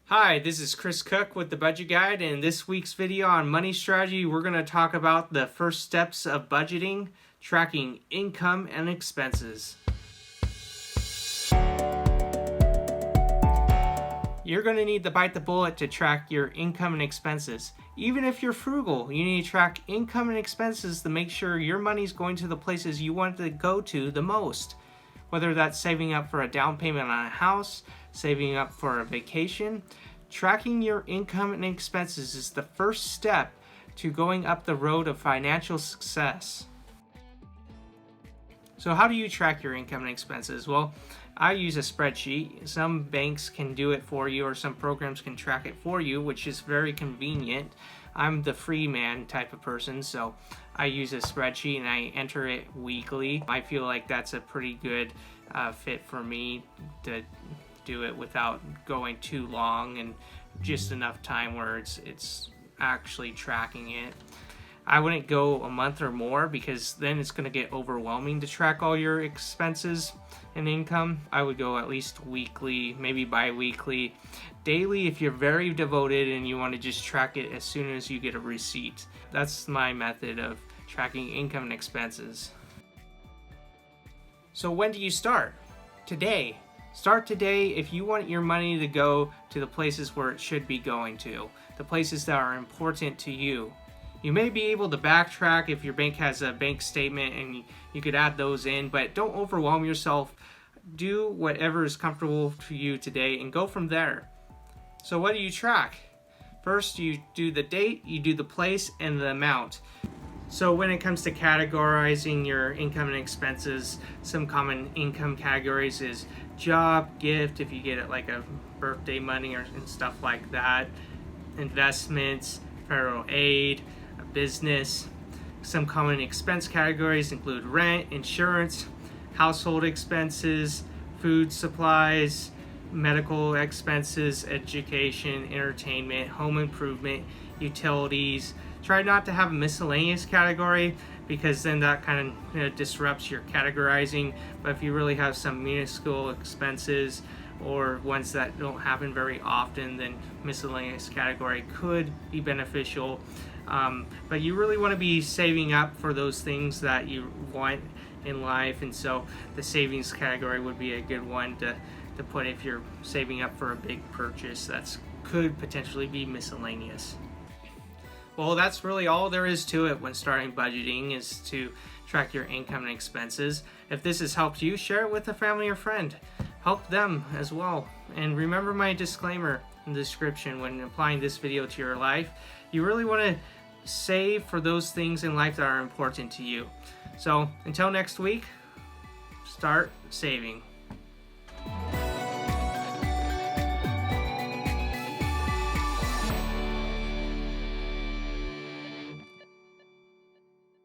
Hi, this is Chris Cook with the Budget Guide, and in this week's video on money strategy, we're going to talk about the first steps of budgeting, tracking income and expenses. You're going to need to bite the bullet to track your income and expenses. Even if you're frugal, you need to track income and expenses to make sure your money's going to the places you want it to go to the most. Whether that's saving up for a down payment on a house, saving up for a vacation, tracking your income and expenses is the first step to going up the road of financial success. So how do you track your income and expenses? Well, I use a spreadsheet. Some banks can do it for you, or some programs can track it for you, which is very convenient. I'm the free man type of person, so I use a spreadsheet and I enter it weekly. I feel like that's a pretty good fit for me to do it without going too long and just enough time where it's actually tracking it. I wouldn't go a month or more because then it's going to get overwhelming to track all your expenses and income. I would go at least weekly, maybe bi-weekly, daily if you're very devoted and you want to just track it as soon as you get a receipt. That's my method of tracking income and expenses. So when do you start? Today. Start today if you want your money to go to the places where it should be going to, the places that are important to you. You may be able to backtrack if your bank has a bank statement and you could add those in, but don't overwhelm yourself. Do whatever is comfortable for you today and go from there. So what do you track? First, you do the date, you do the place, and the amount. So when it comes to categorizing your income and expenses, some common income categories is job, gift, if you get it like a birthday money and stuff like that, investments, federal aid, a business. Some common expense categories include rent, insurance, household expenses, food supplies, medical expenses, education, entertainment, home improvement, utilities. Try not to have a miscellaneous category because then that kind of disrupts your categorizing. But if you really have some minuscule expenses or ones that don't happen very often, then miscellaneous category could be beneficial. But you really want to be saving up for those things that you want in life, and so the savings category would be a good one to put if you're saving up for a big purchase that could potentially be miscellaneous. Well, that's really all there is to it when starting budgeting, is to track your income and expenses. If this has helped you, share it with a family or friend. Help them as well. And remember my disclaimer in the description when applying this video to your life. You really want to save for those things in life that are important to you. So until next week, start saving.